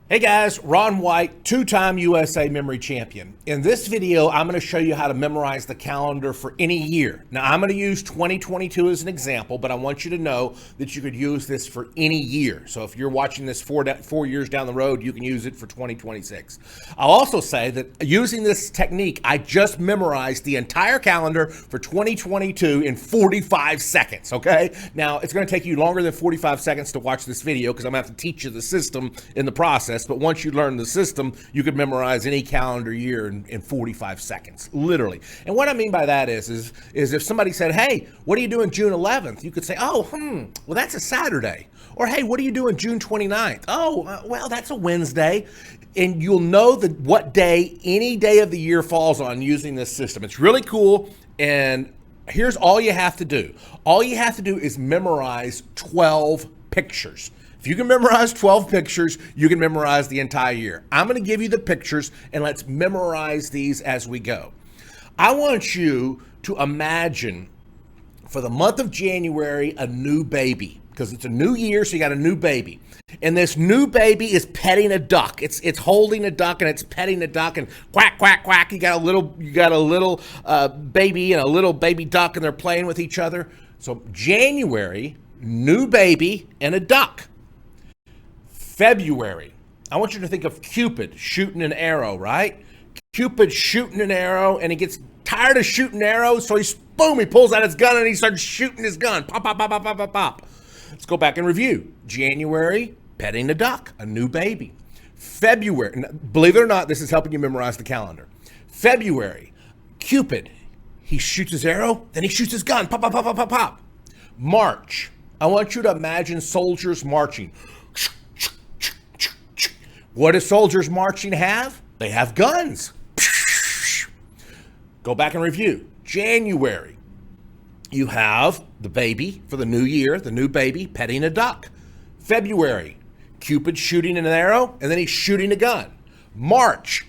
Hey guys, Ron White, two-time USA memory champion. In this video, I'm going to show you how to memorize the calendar for any year. Now, I'm going to use 2022 as an example, but I want you to know that you could use this for any year. So if you're watching this 4 years down the road, you can use it for 2026. I'll also say that using this technique, I just memorized the entire calendar for 2022 in 45 seconds, okay? Now, it's going to take you longer than 45 seconds to watch this video because I'm going to have to teach you the system in the process. But once you learn the system, you could memorize any calendar year in 45 seconds, literally. And what I mean by that is if somebody said, hey, what are you doing June 11th? You could say, well, that's a Saturday. Or, hey, what are you doing June 29th? Well, that's a Wednesday. And you'll know what day any day of the year falls on using this system. It's really cool. And here's all you have to do. All you have to do is memorize 12 pictures. If you can memorize 12 pictures, you can memorize the entire year. I'm going to give you the pictures and let's memorize these as we go. I want you to imagine for the month of January, a new baby, because it's a new year, so you got a new baby. And this new baby is petting a duck. It's holding a duck and it's petting a duck and quack, quack, quack. You got a little baby and a little baby duck and they're playing with each other. So January, new baby and a duck. February, I want you to think of Cupid shooting an arrow, right? Cupid shooting an arrow, and he gets tired of shooting arrows, so he pulls out his gun and he starts shooting his gun. Pop, pop, pop, pop, pop, pop, pop. Let's go back and review. January, petting a duck, a new baby. February, believe it or not, this is helping you memorize the calendar. February, Cupid, he shoots his arrow, then he shoots his gun. Pop, pop, pop, pop, pop, pop. March, I want you to imagine soldiers marching. What do soldiers marching have? They have guns. Go back and review. January, you have the baby for the new year, the new baby petting a duck. February, Cupid shooting an arrow, and then he's shooting a gun. March,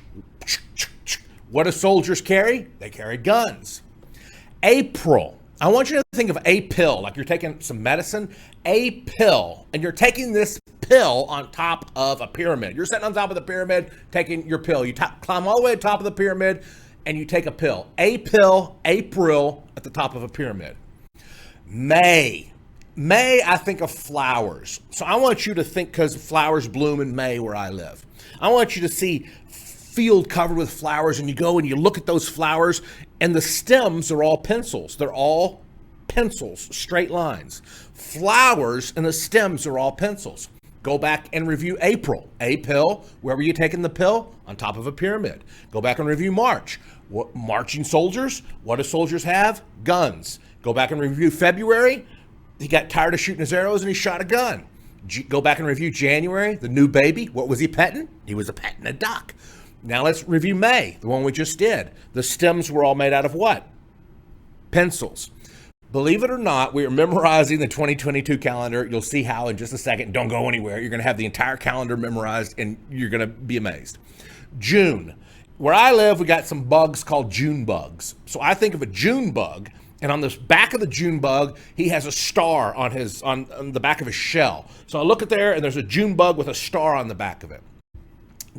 what do soldiers carry? They carry guns. April, I want you to think of a pill, like you're taking some medicine, a pill, and you're taking this pill on top of a pyramid. You're sitting on top of the pyramid, taking your pill. You climb all the way to the top of the pyramid, and you take a pill. A pill, April, at the top of a pyramid. May, I think of flowers. So I want you to think, because flowers bloom in May where I live. I want you to see field covered with flowers, and you go and you look at those flowers, and the stems are all pencils. They're all pencils, straight lines. Flowers and the stems are all pencils. Go back and review April. A pill, where were you taking the pill? On top of a pyramid. Go back and review March. Marching soldiers, what do soldiers have? Guns. Go back and review February. He got tired of shooting his arrows and he shot a gun. Go back and review January, the new baby. What was he petting? He was petting a duck. Now let's review May, the one we just did. The stems were all made out of what? Pencils. Believe it or not, we are memorizing the 2022 calendar. You'll see how in just a second. Don't go anywhere. You're going to have the entire calendar memorized, and you're going to be amazed. June. Where I live, we got some bugs called June bugs. So I think of a June bug, and on the back of the June bug, he has a star on the back of his shell. So I look at there, and there's a June bug with a star on the back of it.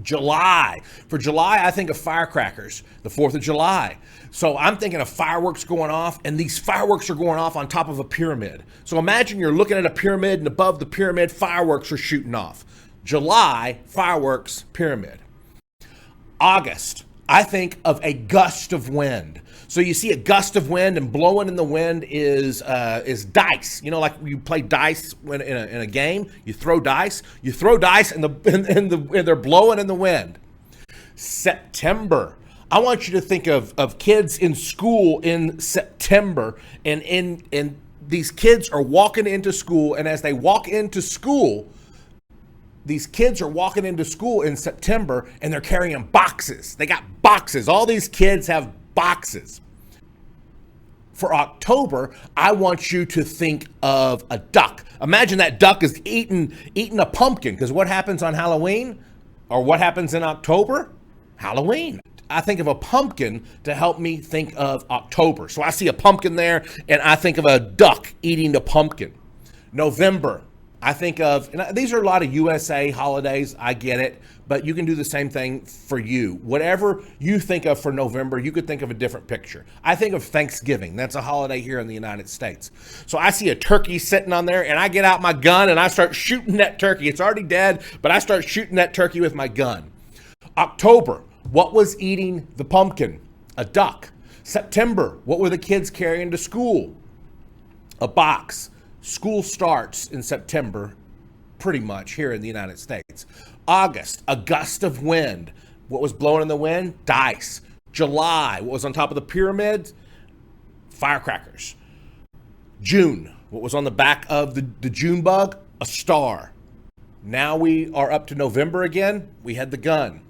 July. For July, I think of firecrackers, the 4th of July. So I'm thinking of fireworks going off, and these fireworks are going off on top of a pyramid. So imagine you're looking at a pyramid, and above the pyramid, fireworks are shooting off. July, fireworks, pyramid. August, I think of a gust of wind. So you see a gust of wind, and blowing in the wind is dice. You know, like you play dice when in a game. You throw dice. And they're blowing in the wind. September. I want you to think of kids in school in September, and these kids are walking into school, and as they walk into school, these kids are walking into school in September, and they're carrying boxes. They got boxes. All these kids have boxes. For October, I want you to think of a duck. Imagine that duck is eating a pumpkin, because what happens on Halloween? Or what happens in October? Halloween. I think of a pumpkin to help me think of October. So I see a pumpkin there, and I think of a duck eating the pumpkin. November, I think of, and these are a lot of USA holidays, I get it, but you can do the same thing for you. Whatever you think of for November, you could think of a different picture. I think of Thanksgiving. That's a holiday here in the United States. So I see a turkey sitting on there, and I get out my gun and I start shooting that turkey. It's already dead, but I start shooting that turkey with my gun. October, what was eating the pumpkin? A duck. September, what were the kids carrying to school? A box. School starts in September, pretty much here in the United States. August, a gust of wind. What was blowing in the wind? Dice. July, what was on top of the pyramid? Firecrackers. June, what was on the back of the June bug? A star. Now we are up to November again. We had the gun.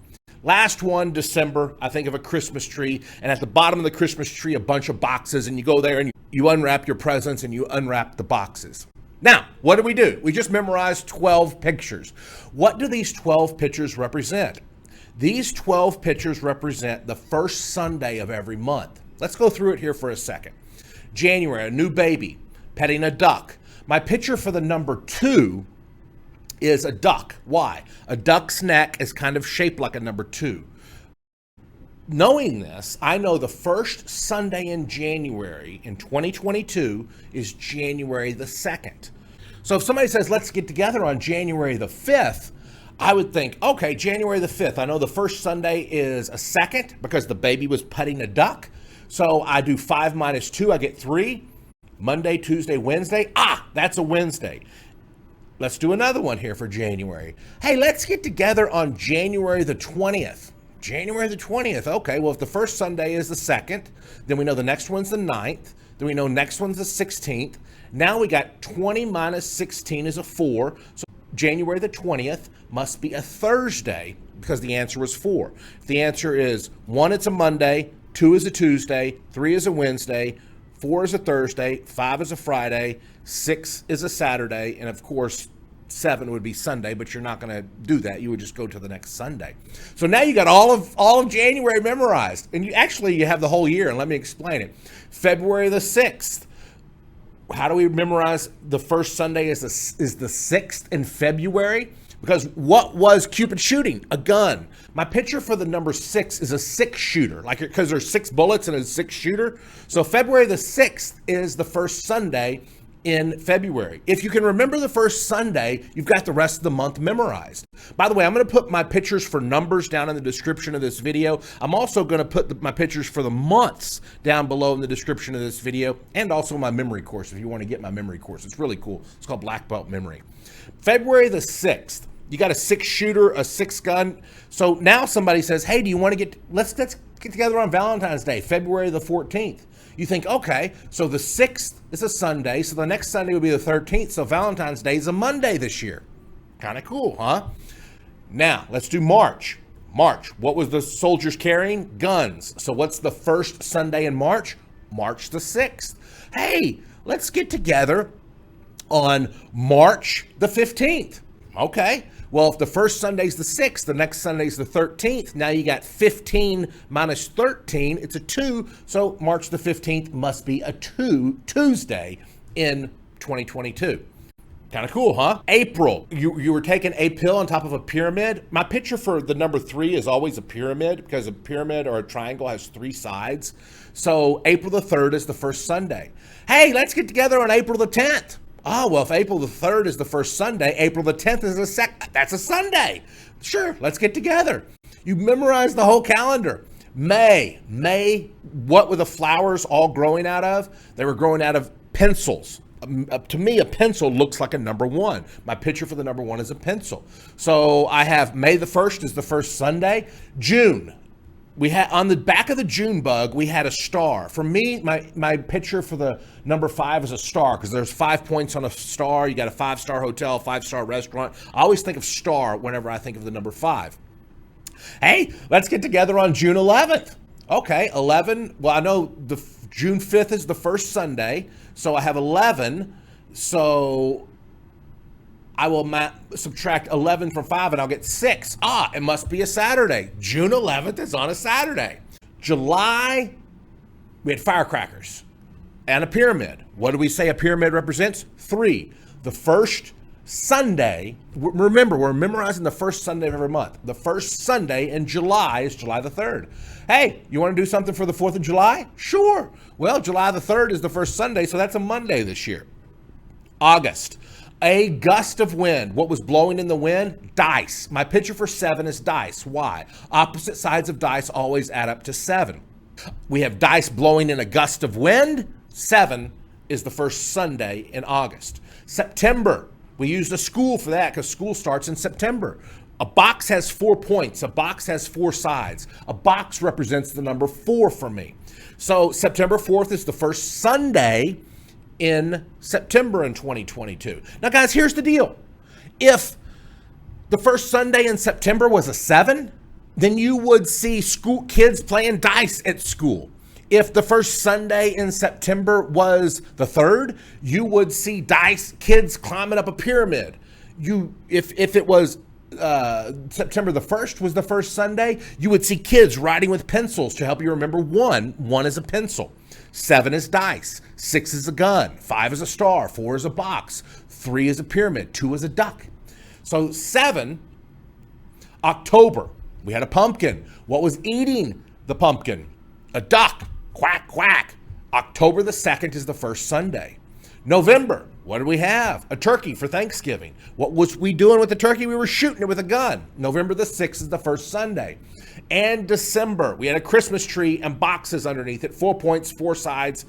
Last one, December, I think of a Christmas tree, and at the bottom of the Christmas tree, a bunch of boxes, and you go there and you unwrap your presents and you unwrap the boxes. Now, what do? We just memorized 12 pictures. What do these 12 pictures represent? These 12 pictures represent the first Sunday of every month. Let's go through it here for a second. January, a new baby, petting a duck. My picture for the number 2 is a duck. Why? A duck's neck is kind of shaped like a number 2. Knowing this, I know the first Sunday in January in 2022 is January the 2nd. So if somebody says, let's get together on January the 5th, I would think, okay, January the 5th. I know the first Sunday is a 2nd because the baby was petting a duck. So I do 5 minus 2, I get 3. Monday, Tuesday, Wednesday. That's a Wednesday. Let's do another one here for January. Hey, let's get together on January the 20th. January the 20th. Okay, well, if the first Sunday is the 2nd, then we know the next one's the 9th. Then we know next one's the 16th. Now we got 20 minus 16 is a 4. So January the 20th must be a Thursday because the answer was 4. If the answer is 1, it's a Monday, 2 is a Tuesday, 3 is a Wednesday, 4 is a Thursday, 5 is a Friday, 6 is a Saturday, and of course, 7 would be Sunday, but you're not going to do that. You would just go to the next Sunday. So now you got all of January memorized, and you have the whole year. And let me explain it. February the 6th. How do we memorize the first Sunday is the 6th in February? Because what was Cupid shooting? A gun. My picture for the number 6 is a 6-shooter, because there's 6 bullets and a 6-shooter. So February the 6th is the first Sunday in February. If you can remember the first Sunday, you've got the rest of the month memorized. By the way, I'm going to put my pictures for numbers down in the description of this video. I'm also going to put my pictures for the months down below in the description of this video, and also my memory course if you want to get my memory course. It's really cool. It's called Black Belt Memory. February the 6th. You got a 6-shooter, a 6-gun. So now somebody says, hey, do you want to let's get together on Valentine's Day, February the 14th. You think, okay, so the 6th is a Sunday, so the next Sunday will be the 13th, so Valentine's Day is a Monday this year. Kind of cool, huh? Now, let's do March. March, what was the soldiers carrying? Guns. So what's the first Sunday in March? March the 6th. Hey, let's get together on March the 15th. Okay, well, if the first Sunday's the 6th, the next Sunday's the 13th, now you got 15 minus 13, it's a 2, so March the 15th must be a Tuesday in 2022. Kind of cool, huh? April, you were taking a pill on top of a pyramid. My picture for the number 3 is always a pyramid because a pyramid or a triangle has 3 sides. So April the 3rd is the first Sunday. Hey, let's get together on April the 10th. Oh, well, if April the 3rd is the first Sunday, April the 10th is that's a Sunday. Sure, let's get together. You memorize the whole calendar. May, what were the flowers all growing out of? They were growing out of pencils. To me, a pencil looks like a number 1. My picture for the number 1 is a pencil. So I have May the 1st is the first Sunday. June. We had on the back of the June bug, we had a star. For me, my picture for the number 5 is a star because there's 5 points on a star. You got a 5-star hotel, 5-star restaurant. I always think of star whenever I think of the number 5. Hey, let's get together on June 11th. Okay, 11. Well, I know the June 5th is the first Sunday, so I have 11. So I will subtract 11 from 5 and I'll get 6. It must be a Saturday. June 11th is on a Saturday. July, we had firecrackers and a pyramid. What do we say a pyramid represents? 3. The first Sunday, remember, we're memorizing the first Sunday of every month. The first Sunday in July is July the 3rd. Hey, you want to do something for the 4th of July? Sure. Well, July the 3rd is the first Sunday, so that's a Monday this year. August, a gust of wind. What was blowing in the wind? Dice. My picture for 7 is dice. Why? Opposite sides of dice always add up to 7. We have dice blowing in a gust of wind. 7 is the first Sunday in August. September, we used a school for that because school starts in September. A box has 4 points. A box has 4 sides. A box represents the number 4 for me. So September 4th is the first Sunday in September in 2022. Now, guys, here's the deal. If the first Sunday in September was a 7, then you would see school kids playing dice at school. If the first Sunday in September was the 3rd, you would see dice kids climbing up a pyramid. If it was September the 1st was the first Sunday, you would see kids writing with pencils to help you remember 1. 1 is a pencil. 7 is dice. 6 is a gun. 5 is a star. 4 is a box. 3 is a pyramid. 2 is a duck. So 7, October, we had a pumpkin. What was eating the pumpkin? A duck. Quack, quack. October the 2nd is the first Sunday. November, what did we have? A turkey for Thanksgiving. What was we doing with the turkey? We were shooting it with a gun. November the 6th is the first Sunday. And December, we had a Christmas tree and boxes underneath it, 4 points, 4 sides.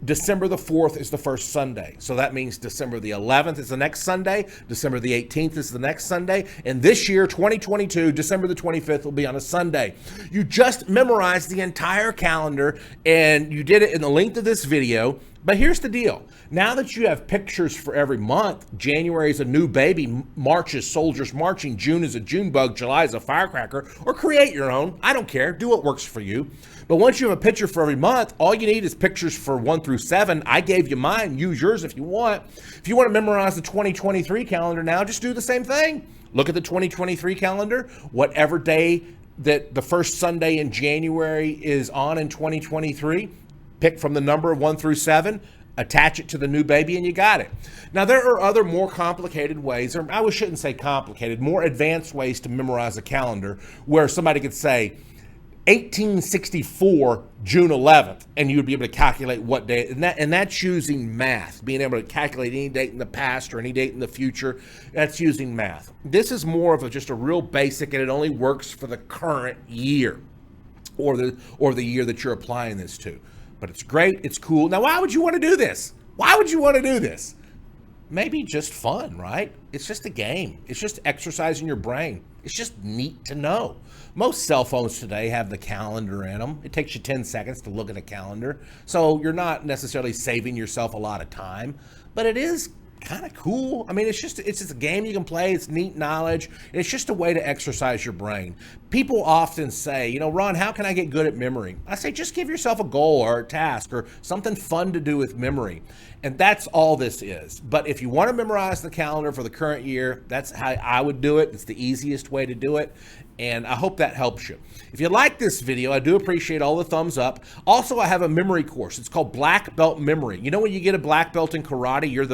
December the 4th is the first Sunday. So that means December the 11th is the next Sunday. December the 18th is the next Sunday. And this year, 2022, December the 25th will be on a Sunday. You just memorized the entire calendar and you did it in the length of this video. But here's the deal. Now that you have pictures for every month, January is a new baby, March is soldiers marching, June is a June bug, July is a firecracker, or create your own. I don't care. Do what works for you. But once you have a picture for every month, all you need is pictures for 1 through 7. I gave you mine. Use yours if you want. If you want to memorize the 2023 calendar now, just do the same thing. Look at the 2023 calendar. Whatever day that the first Sunday in January is on in 2023, pick from the number of 1 through 7, attach it to the new baby, and you got it. Now, there are other more complicated ways, or I shouldn't say complicated, more advanced ways to memorize a calendar where somebody could say 1864, June 11th, and you would be able to calculate what day, and that's using math, being able to calculate any date in the past or any date in the future. That's using math. This is more of just a real basic, and it only works for the current year or the year that you're applying this to. But it's great. It's cool. Now, why would you want to do this? Why would you want to do this? Maybe just fun, right? It's just a game. It's just exercising your brain. It's just neat to know. Most cell phones today have the calendar in them. It takes you 10 seconds to look at a calendar. So you're not necessarily saving yourself a lot of time, but it is kind of cool. I mean, it's just a game you can play. It's neat knowledge. It's just a way to exercise your brain. People often say, Ron, how can I get good at memory? I say, just give yourself a goal or a task or something fun to do with memory. And that's all this is. But if you want to memorize the calendar for the current year, that's how I would do it. It's the easiest way to do it. And I hope that helps you. If you like this video, I do appreciate all the thumbs up. Also, I have a memory course. It's called Black Belt Memory. You know when you get a black belt in karate, you're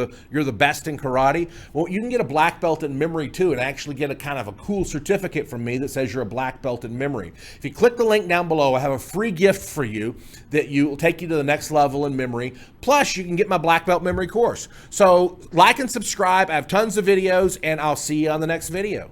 the best in karate? Well, you can get a black belt in memory too and actually get a kind of a cool certificate from me that says you're a black belt in memory. If you click the link down below, I have a free gift for you that will take you to the next level in memory. Plus, you can get my black belt memory course. So like and subscribe. I have tons of videos, and I'll see you on the next video.